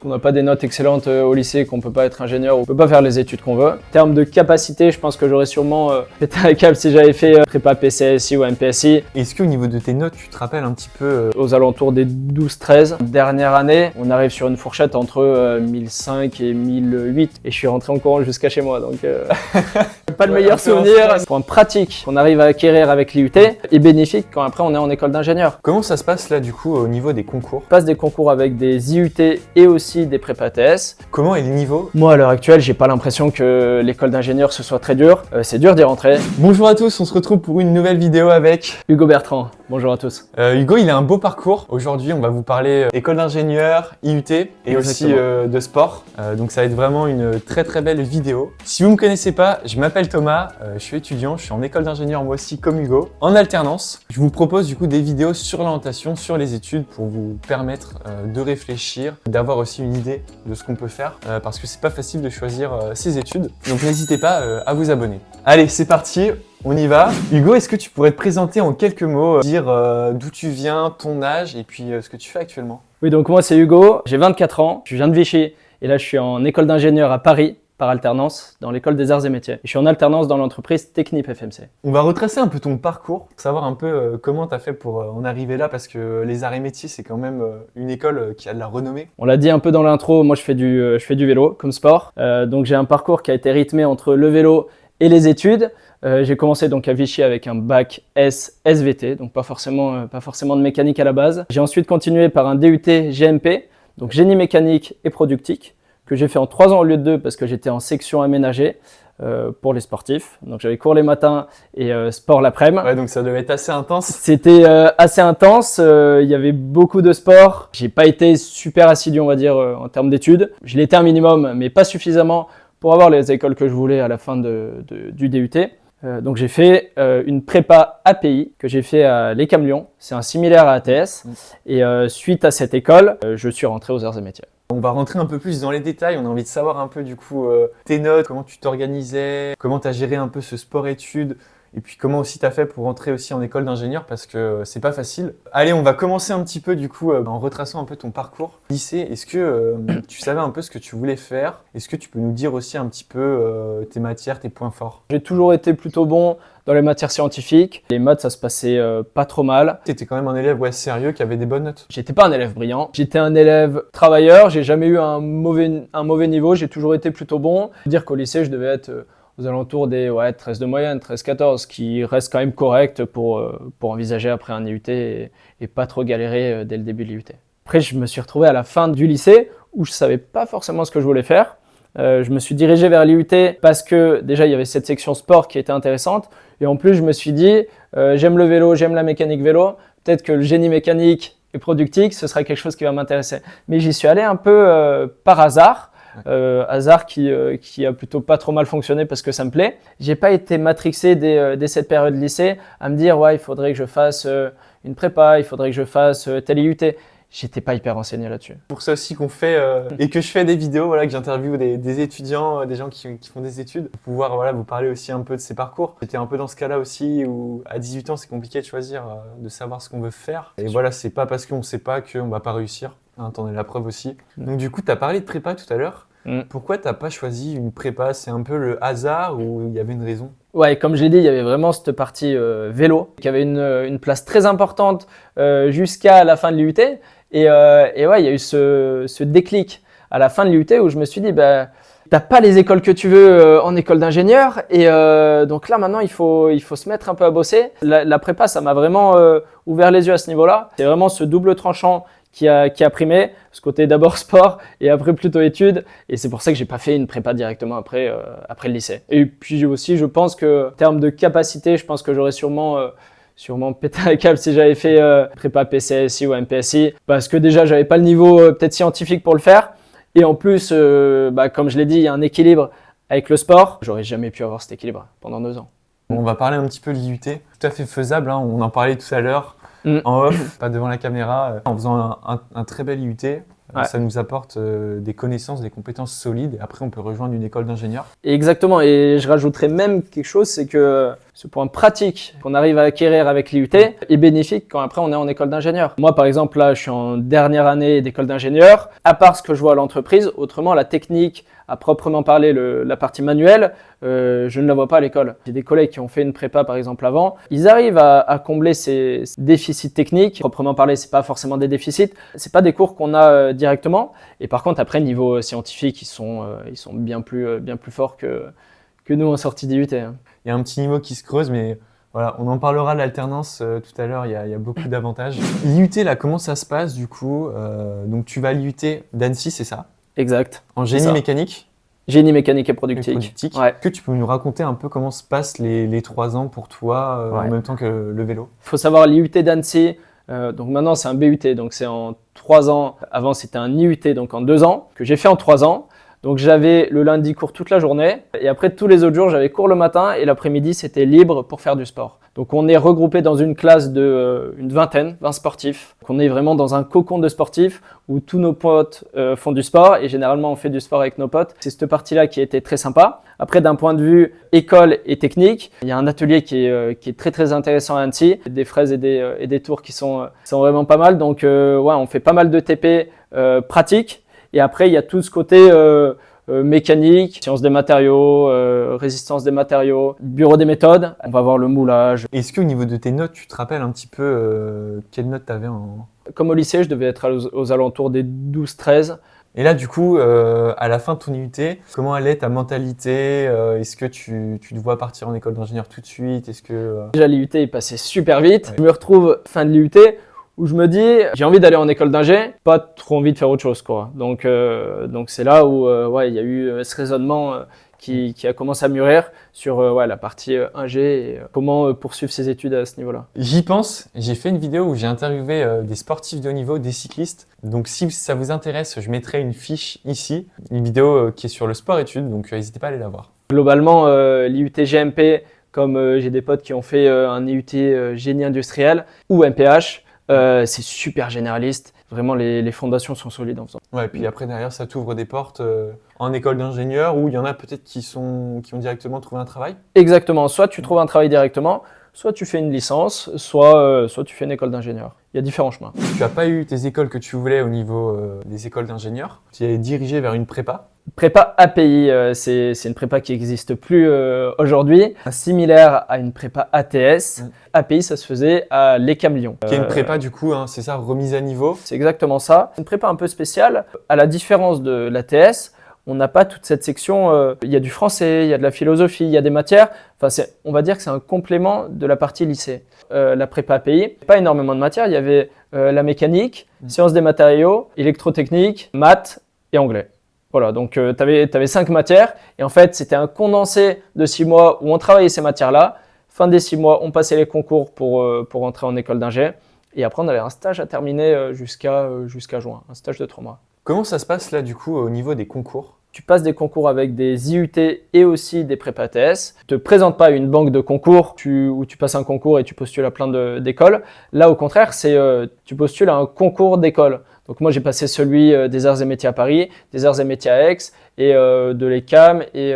On n'a pas des notes excellentes au lycée, qu'on peut pas être ingénieur ou on peut pas faire les études qu'on veut. En termes de capacité, je pense que j'aurais sûrement pété un câble si j'avais fait prépa PCSI ou MPSI. Est-ce qu'au niveau de tes notes, tu te rappelles un petit peu Aux alentours des 12-13. Dernière année, on arrive sur une fourchette entre 1005 et 1008 et je suis rentré en courant jusqu'à chez moi, donc pas le meilleur souvenir. Point pratique qu'on arrive à acquérir avec l'IUT est bénéfique quand après on est en école d'ingénieur. Comment ça se passe là du coup au niveau des concours? On passe des concours avec des IUT et aussi des prépa TS. Comment est le niveau? Moi, à l'heure actuelle, j'ai pas l'impression que l'école d'ingénieur ce soit très dur. C'est dur d'y rentrer. Bonjour à tous, on se retrouve pour une nouvelle vidéo avec Hugo Bertrand. Bonjour à tous. Hugo, il a un beau parcours. Aujourd'hui, on va vous parler école d'ingénieur, IUT et Exactement. aussi de sport. Donc ça va être vraiment une très belle vidéo. Si vous me connaissez pas, je m'appelle Thomas, je suis étudiant, je suis en école d'ingénieur moi aussi comme Hugo, en alternance. Je vous propose du coup des vidéos sur l'orientation, sur les études pour vous permettre de réfléchir, d'avoir aussi une idée de ce qu'on peut faire parce que c'est pas facile de choisir ses études. Donc n'hésitez pas à vous abonner. Allez, c'est parti. On y va. Hugo, est-ce que tu pourrais te présenter en quelques mots, dire d'où tu viens, ton âge et puis ce que tu fais actuellement? Oui, donc moi c'est Hugo, j'ai 24 ans, je viens de Vichy et là je suis en école d'ingénieur à Paris par alternance dans l'école des arts et métiers. Et je suis en alternance dans l'entreprise Technip FMC. On va retracer un peu ton parcours, pour savoir un peu comment tu as fait pour en arriver là parce que les arts et métiers c'est quand même une école qui a de la renommée. On l'a dit un peu dans l'intro, moi je fais du vélo comme sport. Donc j'ai un parcours qui a été rythmé entre le vélo et les études. J'ai commencé donc à Vichy avec un bac S SVT, donc pas forcément de mécanique à la base. J'ai ensuite continué par un DUT GMP, donc génie mécanique et productique, que j'ai fait en 3 ans au lieu de 2 parce que j'étais en section aménagée pour les sportifs. Donc j'avais cours les matins et sport l'après-midi. Ouais, donc ça devait être assez intense. C'était assez intense, il y avait beaucoup de sport. J'ai pas été super assidu, on va dire, en termes d'études. Je l'ai été un minimum, mais pas suffisamment pour avoir les écoles que je voulais à la fin du DUT. Donc j'ai fait une prépa API que j'ai fait à l'ECAM Lyon. C'est un similaire à ATS. Et suite à cette école, je suis rentré aux arts et métiers. On va rentrer un peu plus dans les détails. On a envie de savoir un peu du coup tes notes, comment tu t'organisais, comment tu as géré un peu ce sport-études. Et puis comment aussi tu as fait pour rentrer aussi en école d'ingénieur parce que c'est pas facile. Allez, on va commencer un petit peu du coup en retraçant un peu ton parcours. Lycée, est-ce que tu savais un peu ce que tu voulais faire? Est-ce que tu peux nous dire aussi un petit peu tes matières, tes points forts? J'ai toujours été plutôt bon dans les matières scientifiques. Les maths, ça se passait pas trop mal. Tu étais quand même un élève sérieux qui avait des bonnes notes. J'étais pas un élève brillant. J'étais un élève travailleur. J'ai jamais eu un mauvais niveau. J'ai toujours été plutôt bon. Dire qu'au lycée, je devais être aux alentours des 13 de moyenne, 13-14, qui reste quand même correct pour envisager après un IUT et pas trop galérer dès le début de l'IUT. Après, je me suis retrouvé à la fin du lycée où je savais pas forcément ce que je voulais faire. Je me suis dirigé vers l'IUT parce que déjà il y avait cette section sport qui était intéressante et en plus je me suis dit j'aime le vélo, j'aime la mécanique vélo, peut-être que le génie mécanique et productique ce sera quelque chose qui va m'intéresser. Mais j'y suis allé un peu par hasard. Hasard qui a plutôt pas trop mal fonctionné parce que ça me plaît. J'ai pas été matrixé dès cette période lycée à me dire ouais il faudrait que je fasse une prépa, il faudrait que je fasse tel IUT. J'étais pas hyper renseigné là-dessus. Pour ça aussi qu'on fait et que je fais des vidéos, voilà, que j'interviewe des étudiants, des gens qui font des études, pour pouvoir voilà, vous parler aussi un peu de ces parcours. J'étais un peu dans ce cas-là aussi où à 18 ans c'est compliqué de choisir, de savoir ce qu'on veut faire. Et voilà, c'est pas parce qu'on sait pas qu'on va pas réussir. Hein, t'en es la preuve aussi. Donc du coup, t'as parlé de prépa tout à l'heure. Pourquoi t'as pas choisi une prépa? C'est un peu le hasard ou il y avait une raison? Ouais, comme je l'ai dit, il y avait vraiment cette partie vélo qui avait une place très importante jusqu'à la fin de l'IUT. Et ouais, il y a eu ce déclic à la fin de l'IUT où je me suis dit, bah, t'as pas les écoles que tu veux en école d'ingénieur. Et donc là, maintenant, il faut se mettre un peu à bosser. La prépa, ça m'a vraiment ouvert les yeux à ce niveau-là. C'est vraiment ce double tranchant qui a primé, ce côté d'abord sport et après plutôt études. Et c'est pour ça que j'ai pas fait une prépa directement après le lycée. Et puis aussi, je pense que en termes de capacité, je pense que j'aurais sûrement pété un câble si j'avais fait prépa PCSI ou MPSI parce que déjà, j'avais pas le niveau peut-être scientifique pour le faire. Et en plus, comme je l'ai dit, il y a un équilibre avec le sport. J'aurais jamais pu avoir cet équilibre pendant 2 ans. Bon, on va parler un petit peu de l'IUT. Tout à fait faisable, hein, on en parlait tout à l'heure. En off, pas devant la caméra, en faisant un très bel IUT, ça nous apporte des connaissances, des compétences solides et après on peut rejoindre une école d'ingénieur. Exactement, et je rajouterais même quelque chose, c'est que ce point pratique qu'on arrive à acquérir avec l'IUT est bénéfique quand après on est en école d'ingénieur. Moi, par exemple, là, je suis en dernière année d'école d'ingénieur. À part ce que je vois à l'entreprise, autrement, la technique, à proprement parler, la partie manuelle, je ne la vois pas à l'école. J'ai des collègues qui ont fait une prépa, par exemple, avant. Ils arrivent à combler ces déficits techniques. Proprement parler, c'est pas forcément des déficits. C'est pas des cours qu'on a directement. Et par contre, après, niveau scientifique, ils sont bien plus forts que nous en sortie d'IUT. Il y a un petit niveau qui se creuse, mais voilà, on en parlera de l'alternance tout à l'heure, il y a beaucoup d'avantages. L'IUT, là, comment ça se passe du coup donc tu vas à l'IUT d'Annecy, c'est ça? Exact. En génie mécanique? Génie mécanique et productique. Ouais. Est-ce que tu peux nous raconter un peu comment se passent les 3 ans pour toi en même temps que le vélo? Il faut savoir, l'IUT d'Annecy, donc maintenant c'est un BUT, donc c'est en 3 ans. Avant c'était un IUT, donc en 2 ans, que j'ai fait en 3 ans. Donc j'avais le lundi cours toute la journée et après tous les autres jours j'avais cours le matin et l'après-midi c'était libre pour faire du sport. Donc on est regroupé dans une classe de une vingtaine, 20 sportifs. Donc on est vraiment dans un cocon de sportifs où tous nos potes font du sport et généralement on fait du sport avec nos potes. C'est cette partie-là qui a été très sympa. Après d'un point de vue école et technique, il y a un atelier qui est très très intéressant à Annecy, des fraises et des tours qui sont vraiment pas mal. Donc on fait pas mal de TP pratiques. Et après, il y a tout ce côté mécanique, sciences des matériaux, résistance des matériaux, bureau des méthodes. On va voir le moulage. Est-ce qu'au niveau de tes notes, tu te rappelles un petit peu quelles notes tu avais en... Comme au lycée, je devais être aux alentours des 12-13. Et là, du coup, à la fin de ton IUT, comment elle est ta mentalité? Est-ce que tu te vois partir en école d'ingénieur tout de suite? Déjà, l'IUT est passé super vite. Ouais. Je me retrouve fin de l'IUT où je me dis, j'ai envie d'aller en école d'ingé, pas trop envie de faire autre chose, quoi. Donc c'est là où il y a eu ce raisonnement qui a commencé à mûrir sur la partie ingé et comment poursuivre ses études à ce niveau-là. J'y pense, j'ai fait une vidéo où j'ai interviewé des sportifs de haut niveau, des cyclistes. Donc si ça vous intéresse, je mettrai une fiche ici, une vidéo qui est sur le sport-études, donc n'hésitez pas à aller la voir. Globalement, l'IUT GMP, comme j'ai des potes qui ont fait un IUT génie industriel ou MPH, c'est super généraliste. Vraiment, les fondations sont solides en faisant. Ouais, et puis après, derrière, ça t'ouvre des portes en école d'ingénieur où il y en a peut-être qui ont directement trouvé un travail. Exactement. Soit tu trouves un travail directement, soit tu fais une licence, soit tu fais une école d'ingénieur. Il y a différents chemins. Tu n'as pas eu tes écoles que tu voulais au niveau des écoles d'ingénieur. Tu es dirigé vers une prépa. Prépa API, c'est une prépa qui n'existe plus aujourd'hui, similaire à une prépa ATS. API, ça se faisait à l'ECAM Lyon. Qui est une prépa du coup, c'est ça, remise à niveau. C'est exactement ça. C'est une prépa un peu spéciale. À la différence de l'ATS, on n'a pas toute cette section. Il y a du français, il y a de la philosophie, il y a des matières. Enfin, on va dire que c'est un complément de la partie lycée. La prépa API, pas énormément de matières. Il y avait la mécanique, sciences des matériaux, électrotechnique, maths et anglais. Voilà, donc tu avais 5 matières et en fait, c'était un condensé de 6 mois où on travaillait ces matières-là. Fin des 6 mois, on passait les concours pour entrer en école d'ingé et après, on avait un stage à terminer jusqu'à juin, un stage de 3 mois. Comment ça se passe là du coup au niveau des concours? Tu passes des concours avec des IUT et aussi des prépa ATS. Tu ne te présentes pas à une banque de concours où tu passes un concours et tu postules à plein d'écoles. Là, au contraire, tu postules à un concours d'école. Donc moi, j'ai passé celui des arts et métiers à Paris, des arts et métiers à Aix et de l'ECAM et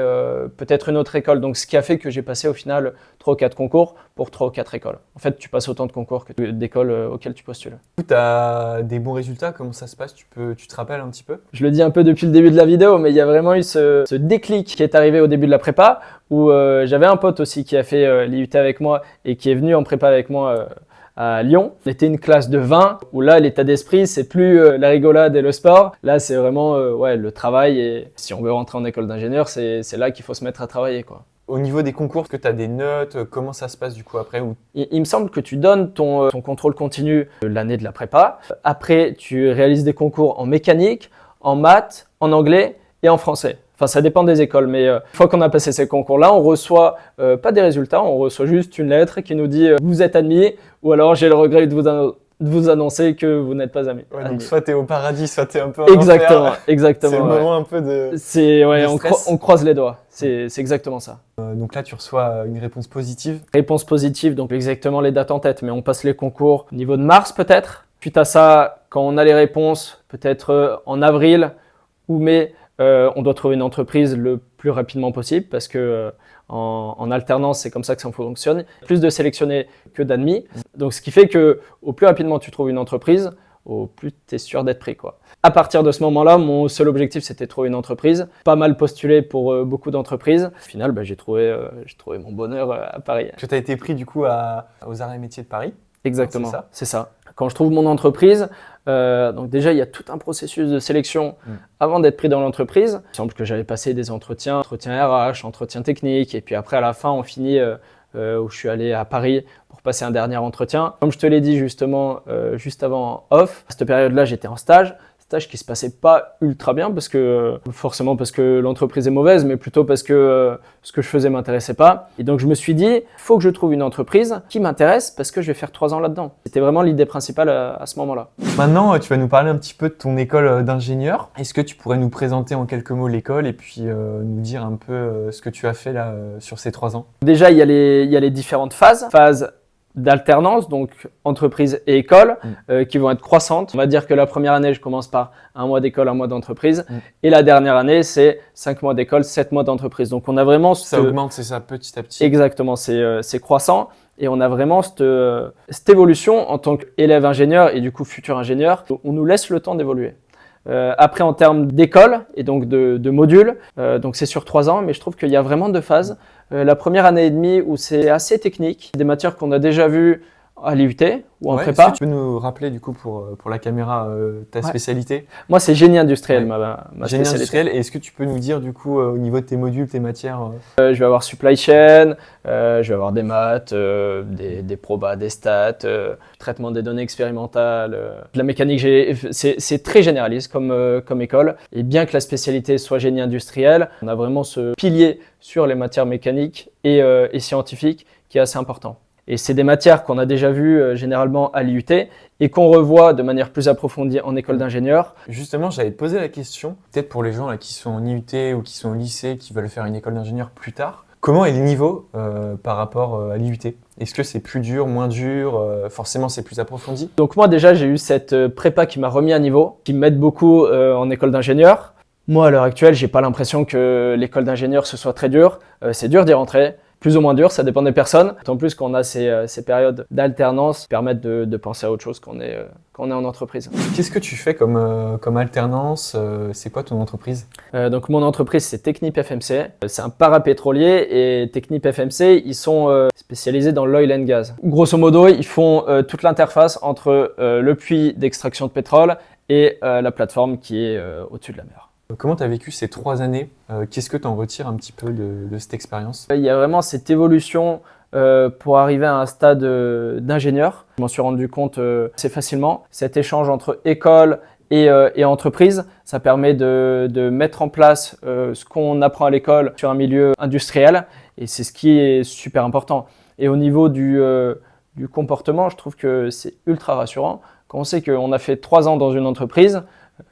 peut-être une autre école. Donc ce qui a fait que j'ai passé au final 3 ou 4 concours pour 3 ou 4 écoles. En fait, tu passes autant de concours que d'écoles auxquelles tu postules. Tu as des bons résultats, comment ça se passe? Tu te rappelles un petit peu? Je le dis un peu depuis le début de la vidéo, mais il y a vraiment eu ce déclic qui est arrivé au début de la prépa où j'avais un pote aussi qui a fait l'IUT avec moi et qui est venu en prépa avec moi à Lyon. On était une classe de 20 où là, l'état d'esprit, c'est plus la rigolade et le sport. Là, c'est vraiment le travail et si on veut rentrer en école d'ingénieur, c'est là qu'il faut se mettre à travailler, quoi. Au niveau des concours, est-ce que tu as des notes? Comment ça se passe du coup après? Il me semble que tu donnes ton contrôle continu l'année de la prépa. Après, tu réalises des concours en mécanique, en maths, en anglais et en français. Enfin, ça dépend des écoles, mais une fois qu'on a passé ces concours-là, on reçoit pas des résultats, on reçoit juste une lettre qui nous dit vous êtes admis, ou alors j'ai le regret de vous annoncer que vous n'êtes pas admis. Ouais, donc soit tu es au paradis, soit tu es un peu en enfer. Exactement. C'est le moment un peu de on croise les doigts, c'est exactement ça. Donc là, tu reçois une réponse positive. Réponse positive, donc exactement les dates en tête, mais on passe les concours au niveau de mars peut-être. Suite à ça, quand on a les réponses, peut-être en avril ou mai, on doit trouver une entreprise le plus rapidement possible parce que en alternance, c'est comme ça que ça fonctionne. Plus de sélectionnés que d'admis. Donc, ce qui fait que au plus rapidement tu trouves une entreprise, au plus tu es sûr d'être pris, quoi. À partir de ce moment-là, mon seul objectif, c'était de trouver une entreprise. Pas mal postulé pour beaucoup d'entreprises. Au final, j'ai trouvé mon bonheur à Paris. Tu as été pris du coup aux Arts et Métiers de Paris. Exactement, c'est ça. Quand je trouve mon entreprise, donc déjà, il y a tout un processus de sélection avant d'être pris dans l'entreprise. Il semble que j'avais passé des entretiens RH, entretiens techniques, et puis après, à la fin, on finit où je suis allé à Paris pour passer un dernier entretien. Comme je te l'ai dit justement, juste avant off, à cette période-là, j'étais en stage qui se passait pas ultra bien parce que forcément parce que l'entreprise est mauvaise, mais plutôt parce que ce que je faisais m'intéressait pas. Et donc je me suis dit, faut que je trouve une entreprise qui m'intéresse parce que je vais faire 3 ans là-dedans. C'était vraiment l'idée principale à ce moment-là. Maintenant, tu vas nous parler un petit peu de ton école d'ingénieur. Est-ce que tu pourrais nous présenter en quelques mots l'école et puis nous dire un peu ce que tu as fait là sur ces 3 ans? Déjà, il y a les différentes phases. Phase d'alternance, donc entreprise et école, qui vont être croissantes. On va dire que la première année, je commence par 1 mois d'école, 1 mois d'entreprise. Et la dernière année, c'est 5 mois d'école, 7 mois d'entreprise. Donc, on a vraiment… Ça augmente, c'est ça, petit à petit. Exactement, c'est croissant. Et on a vraiment cette évolution en tant qu'élève ingénieur et du coup futur ingénieur. On nous laisse le temps d'évoluer. Après, en termes d'école et donc de modules, donc c'est sur 3 ans, mais je trouve qu'il y a vraiment 2 phases. La première année et demie où c'est assez technique, des matières qu'on a déjà vues à l'IUT ou en prépa. Est-ce que tu peux nous rappeler du coup pour la caméra ta spécialité? Moi, c'est génie industriel, ma génie spécialité. Industriel. Et est-ce que tu peux nous dire du coup au niveau de tes modules, tes matières Je vais avoir supply chain, je vais avoir des maths, des probas, des stats, traitement des données expérimentales, de la mécanique. C'est très généraliste comme école. Et bien que la spécialité soit génie industriel, on a vraiment ce pilier sur les matières mécaniques et scientifiques qui est assez important. Et c'est des matières qu'on a déjà vues généralement à l'IUT et qu'on revoit de manière plus approfondie en école d'ingénieur. Justement, j'avais posé la question, peut-être pour les gens là, qui sont en IUT ou qui sont au lycée, qui veulent faire une école d'ingénieur plus tard. Comment est le niveau par rapport à l'IUT? Est-ce que c'est plus dur, moins dur? Forcément, c'est plus approfondi? Donc moi déjà, j'ai eu cette prépa qui m'a remis à niveau, qui m'aide beaucoup en école d'ingénieur. Moi, à l'heure actuelle, j'ai pas l'impression que l'école d'ingénieur ce soit très dur. C'est dur d'y rentrer. Plus ou moins dur, ça dépend des personnes. En plus, qu'on a ces périodes d'alternance qui permettent de penser à autre chose quand on est en entreprise. Qu'est-ce que tu fais comme alternance? C'est quoi ton entreprise? Donc mon entreprise, c'est Technip FMC. C'est un parapétrolier et Technip FMC, ils sont spécialisés dans l'oil and gas. Grosso modo, ils font toute l'interface entre le puits d'extraction de pétrole et la plateforme qui est au-dessus de la mer. Comment tu as vécu ces 3 années? Qu'est-ce que tu en retires un petit peu de cette expérience? Il y a vraiment cette évolution pour arriver à un stade d'ingénieur. Je m'en suis rendu compte assez facilement. Cet échange entre école et entreprise, ça permet de mettre en place ce qu'on apprend à l'école sur un milieu industriel et c'est ce qui est super important. Et au niveau du comportement, je trouve que c'est ultra rassurant. Quand on sait qu'on a fait 3 ans dans une entreprise,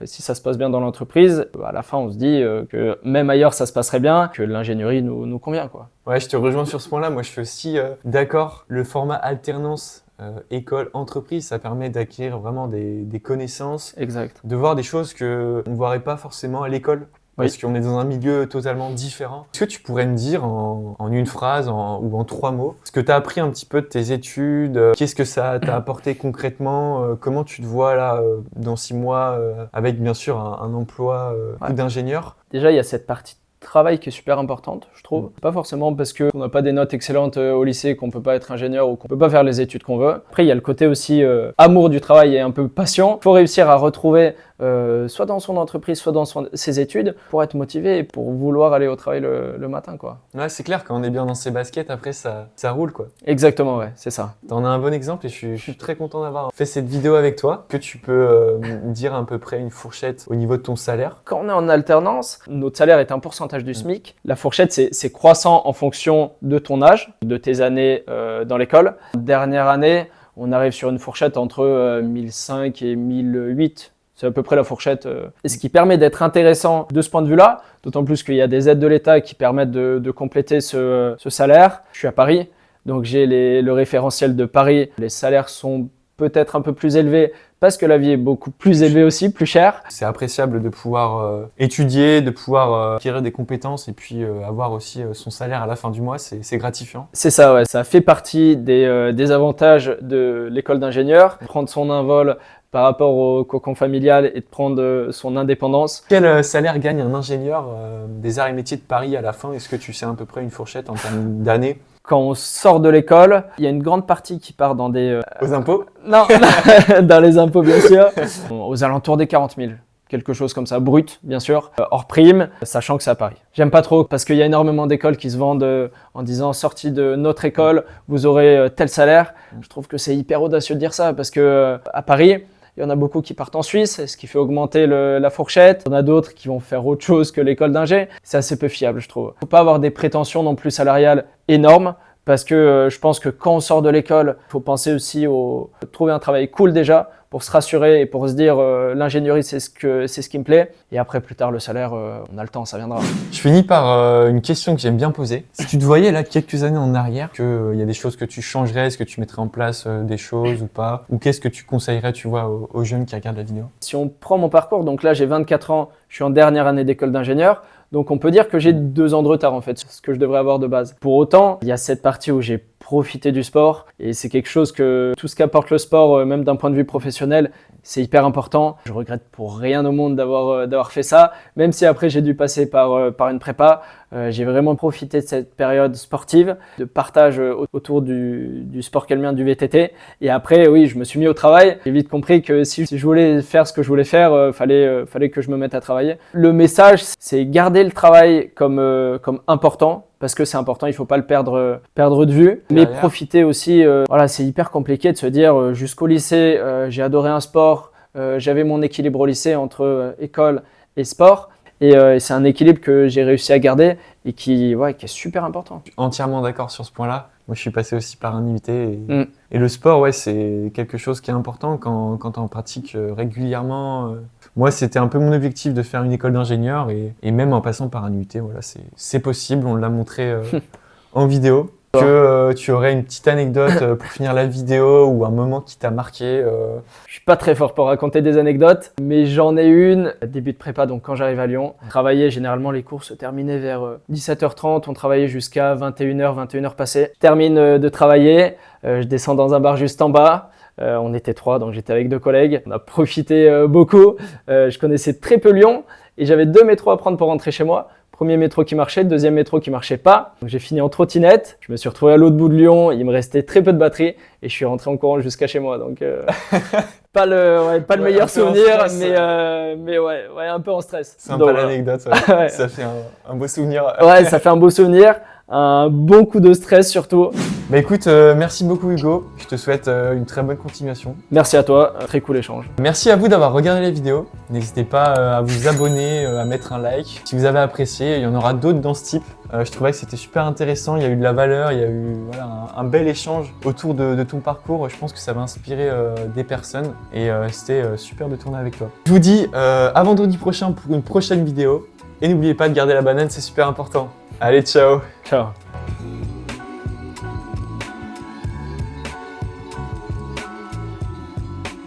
si ça se passe bien dans l'entreprise, à la fin, on se dit que même ailleurs, ça se passerait bien, que l'ingénierie nous convient, quoi. Ouais, je te rejoins sur ce point-là. Moi, je suis aussi d'accord. Le format alternance école-entreprise, ça permet d'acquérir vraiment des connaissances, Exact. de voir des choses qu'on ne verrait pas forcément à l'école. Parce qu'on est dans un milieu totalement différent. Est-ce que tu pourrais me dire en une phrase ou en 3 mots ce que tu as appris un petit peu de tes études? Qu'est-ce que ça t'a apporté concrètement? Comment tu te vois là dans 6 mois avec bien sûr un emploi d'ingénieur? Déjà, il y a cette partie travail qui est super importante, je trouve. Pas forcément parce qu'on n'a pas des notes excellentes au lycée qu'on peut pas être ingénieur ou qu'on peut pas faire les études qu'on veut. Après, il y a le côté aussi amour du travail et un peu passion. Il faut réussir à retrouver soit dans son entreprise, soit dans ses études pour être motivé et pour vouloir aller au travail le matin, quoi. Ouais, c'est clair, quand on est bien dans ses baskets, après ça roule, quoi. Exactement, ouais, c'est ça. T'en as un bon exemple et je suis très content d'avoir fait cette vidéo avec toi. Que tu peux me dire à peu près une fourchette au niveau de ton salaire? Quand on est en alternance, notre salaire est un pourcentage du SMIC. La fourchette, c'est croissant en fonction de ton âge, de tes années dans l'école. Dernière année, on arrive sur une fourchette entre 1005 et 1008. C'est à peu près la fourchette. Et ce qui permet d'être intéressant de ce point de vue-là, d'autant plus qu'il y a des aides de l'État qui permettent de compléter ce salaire. Je suis à Paris, donc j'ai le référentiel de Paris. Les salaires sont peut-être un peu plus élevés parce que la vie est beaucoup plus élevée aussi, plus chère. C'est appréciable de pouvoir étudier, de pouvoir acquérir des compétences et puis avoir aussi son salaire à la fin du mois, c'est gratifiant. C'est ça, ouais. Ça fait partie des avantages de l'école d'ingénieur. Prendre son envol par rapport au cocon familial et de prendre son indépendance. Quel salaire gagne un ingénieur des arts et métiers de Paris à la fin? Est-ce que tu sais à peu près une fourchette en termes d'années? Quand on sort de l'école, il y a une grande partie qui part dans des... Aux impôts? Non, dans les impôts bien sûr, aux alentours des 40 000. Quelque chose comme ça, brut, bien sûr, hors prime, sachant que c'est à Paris. J'aime pas trop parce qu'il y a énormément d'écoles qui se vendent en disant sortie de notre école, vous aurez tel salaire. Je trouve que c'est hyper audacieux de dire ça parce que à Paris, il y en a beaucoup qui partent en Suisse, ce qui fait augmenter la fourchette. Il y en a d'autres qui vont faire autre chose que l'école d'ingé. C'est assez peu fiable, je trouve. Faut pas avoir des prétentions non plus salariales énormes. Parce que je pense que quand on sort de l'école, il faut penser aussi à trouver un travail cool déjà pour se rassurer et pour se dire l'ingénierie c'est ce qui me plaît. Et après plus tard le salaire, on a le temps, ça viendra. Je finis par une question que j'aime bien poser. Si tu te voyais là quelques années en arrière, qu'il y a des choses que tu changerais, est-ce que tu mettrais en place des choses ou pas? Ou qu'est-ce que tu conseillerais, tu vois, aux jeunes qui regardent la vidéo? Si on prend mon parcours, donc là j'ai 24 ans, je suis en dernière année d'école d'ingénieur. Donc on peut dire que j'ai 2 ans de retard en fait, ce que je devrais avoir de base. Pour autant, il y a cette partie où j'ai profité du sport et c'est quelque chose que tout ce qu'apporte le sport, même d'un point de vue professionnel, c'est hyper important. Je regrette pour rien au monde d'avoir fait ça, même si après j'ai dû passer par une prépa. J'ai vraiment profité de cette période sportive, de partage autour du sport qu'est le mien, du VTT. Et après, oui, je me suis mis au travail. J'ai vite compris que si je voulais faire ce que je voulais faire, fallait que je me mette à travailler. Le message, c'est garder le travail comme important. Parce que c'est important, il ne faut pas le perdre de vue. Mais profiter aussi, voilà, c'est hyper compliqué de se dire jusqu'au lycée, j'ai adoré un sport, j'avais mon équilibre au lycée entre école et sport. Et c'est un équilibre que j'ai réussi à garder et qui est super important. Je suis entièrement d'accord sur ce point-là. Moi, je suis passé aussi par un IUT et le sport, ouais, c'est quelque chose qui est important quand on pratique régulièrement. Moi, c'était un peu mon objectif de faire une école d'ingénieur et même en passant par un IUT, voilà, c'est possible. On l'a montré en vidéo. Que tu aurais une petite anecdote pour finir la vidéo ou un moment qui t'a marqué Je suis pas très fort pour raconter des anecdotes, mais j'en ai une. Début de prépa, donc quand j'arrive à Lyon, on travaillait généralement, les cours se terminaient vers 17h30, on travaillait jusqu'à 21h passées. Je termine de travailler, je descends dans un bar juste en bas. On était 3, donc j'étais avec 2 collègues. On a profité beaucoup. Je connaissais très peu Lyon et j'avais 2 métros à prendre pour rentrer chez moi. Premier métro qui marchait, deuxième métro qui marchait pas. Donc j'ai fini en trottinette. Je me suis retrouvé à l'autre bout de Lyon. Il me restait très peu de batterie et je suis rentré en courant jusqu'à chez moi. Donc pas le meilleur souvenir, mais un peu en stress. C'est un peu l'anecdote. Ouais. Ça fait un beau souvenir. Ouais, ça fait un beau souvenir. Un bon coup de stress surtout. Bah écoute, merci beaucoup Hugo. Je te souhaite une très bonne continuation. Merci à toi, très cool échange. Merci à vous d'avoir regardé la vidéo. N'hésitez pas à vous abonner, à mettre un like. Si vous avez apprécié, il y en aura d'autres dans ce type. Je trouvais que c'était super intéressant, il y a eu de la valeur, il y a eu un bel échange autour de ton parcours. Je pense que ça va inspirer des personnes et c'était super de tourner avec toi. Je vous dis à vendredi prochain pour une prochaine vidéo. Et n'oubliez pas de garder la banane, c'est super important. Allez, ciao! Ciao!